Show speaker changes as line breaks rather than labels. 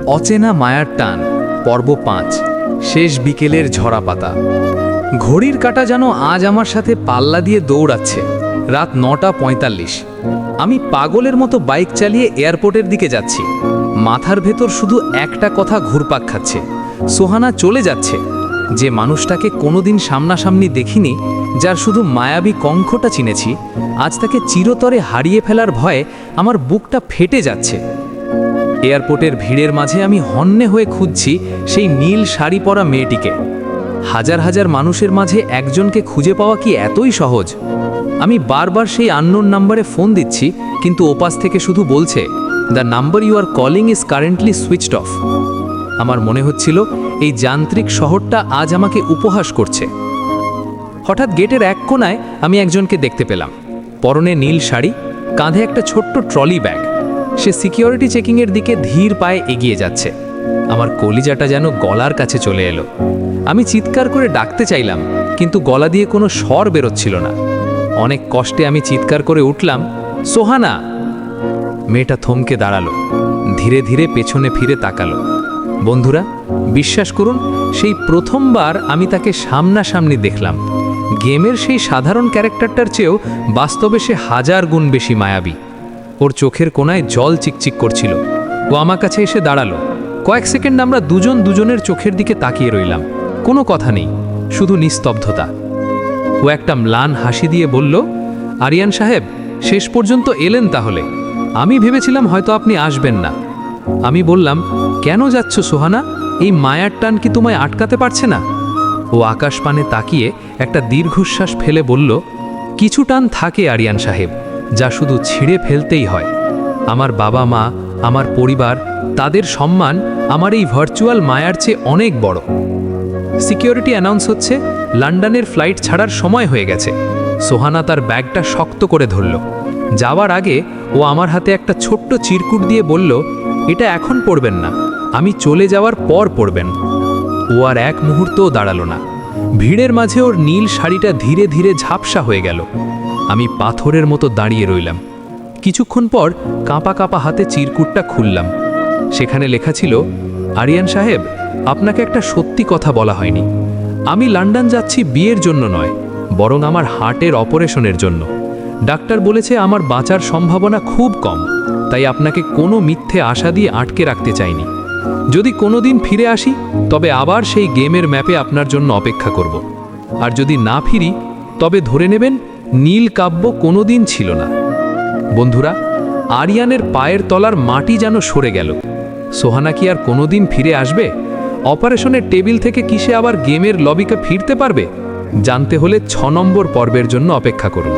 অচেনা মায়ার টান পর্ব ৫ শেষ বিকেলের ঝরা পাতা। ঘড়ির কাঁটা যেন আজ আমার সাথে পাল্লা দিয়ে দৌড়াচ্ছে। রাত ৯:৪৫। আমি পাগলের মতো বাইক চালিয়ে এয়ারপোর্টের দিকে যাচ্ছি। মাথার ভেতর শুধু একটা কথা ঘুরপাক খাচ্ছে, সোহানা চলে যাচ্ছে। যে মানুষটাকে কোনোদিন সামনাসামনি দেখিনি, যার শুধু মায়াবী কঙ্খটা চিনেছি, আজ তাকে চিরতরে হারিয়ে ফেলার ভয়ে আমার বুকটা ফেটে যাচ্ছে। এয়ারপোর্টের ভিড়ের মাঝে আমি হন্যে হয়ে খুঁজছি সেই নীল শাড়ি পরা মেয়েটিকে। হাজার হাজার মানুষের মাঝে একজনকে খুঁজে পাওয়া কি এতই সহজ? আমি বারবার সেই আননোন নাম্বারে ফোন দিচ্ছি, কিন্তু ওপাশ থেকে শুধু বলছে, the number you are calling is currently switched off. আমার মনে হচ্ছিল এই যান্ত্রিক শহরটা আজ আমাকে উপহাস করছে। হঠাৎ গেটের এক কোণায় আমি একজনকে দেখতে পেলাম। পরনে নীল শাড়ি, কাঁধে একটা ছোট্ট ট্রলি ব্যাগ। সে সিকিউরিটি চেকিংয়ের দিকে ধীর পায়ে এগিয়ে যাচ্ছে। আমার কলিজাটা যেন গলার কাছে চলে এলো। আমি চিৎকার করে ডাকতে চাইলাম, কিন্তু গলা দিয়ে কোনো স্বর বেরোচ্ছিল না। অনেক কষ্টে আমি চিৎকার করে উঠলাম, সোহানা। মেয়েটা থমকে দাঁড়ালো, ধীরে ধীরে পেছনে ফিরে তাকালো। বন্ধুরা, বিশ্বাস করুন, সেই প্রথমবার আমি তাকে সামনাসামনি দেখলাম। গেমের সেই সাধারণ ক্যারেক্টারটার চেয়েও বাস্তবে সে হাজার গুণ বেশি মায়াবী। ওর চোখের কোণায় জল চিকচিক করছিল। ও আমার কাছে এসে দাঁড়ালো। কয়েক সেকেন্ড আমরা দুজন দুজনের চোখের দিকে তাকিয়ে রইলাম। কোনো কথা নেই, শুধু নিস্তব্ধতা। ও একটা ম্লান হাসি দিয়ে বলল, আরিয়ান সাহেব, শেষ পর্যন্ত এলেন তাহলে। আমি ভেবেছিলাম হয়তো আপনি আসবেন না। আমি বললাম, কেন যাচ্ছ সোহানা? এই মায়ার টান কি তোমায় আটকাতে পারছে না? ও আকাশ পানে তাকিয়ে একটা দীর্ঘশ্বাস ফেলে বলল, কিছু টান থাকে আরিয়ান সাহেব, যা শুধু ছিঁড়ে ফেলতেই হয়। আমার বাবা মা, আমার পরিবার, তাদের সম্মান আমার এই ভার্চুয়াল মায়ার চেয়ে অনেক বড়। সিকিউরিটি অ্যানাউন্স হচ্ছে, লন্ডনের ফ্লাইট ছাড়ার সময় হয়ে গেছে। সোহানা তার ব্যাগটা শক্ত করে ধরল। যাওয়ার আগে ও আমার হাতে একটা ছোট্ট চিরকুট দিয়ে বলল, এটা এখন পড়বেন না, আমি চলে যাওয়ার পর পড়বেন। ও আর এক মুহূর্তও দাঁড়ালো না। ভিড়ের মাঝে ওর নীল শাড়িটা ধীরে ধীরে ঝাপসা হয়ে গেল। আমি পাথরের মতো দাঁড়িয়ে রইলাম। কিছুক্ষণ পর কাঁপা কাঁপা হাতে চিরকুটটা খুললাম। সেখানে লেখা ছিল, আরিয়ান সাহেব, আপনাকে একটা সত্যি কথা বলা হয়নি। আমি লন্ডন যাচ্ছি বিয়ের জন্য নয়, বরং আমার হার্টের অপারেশনের জন্য। ডাক্তার বলেছে আমার বাঁচার সম্ভাবনা খুব কম, তাই আপনাকে কোনো মিথ্যে আশা দিয়ে আটকে রাখতে চাইনি। যদি কোনোদিন ফিরে আসি, তবে আবার সেই গেমের ম্যাপে আপনার জন্য অপেক্ষা করব। আর যদি না ফিরি, তবে ধরে নেবেন নীল কাব্য কোনোদিন ছিল না। বন্ধুরা, আরিয়ানের পায়ের তলার মাটি যেন সরে গেল। সোহানা কি আর কোনোদিন ফিরে আসবে? অপারেশনের টেবিল থেকে কি সে আবার গেমের লবিকে ফিরতে পারবে? জানতে হলে ৬ নম্বর পর্বের জন্য অপেক্ষা করুন।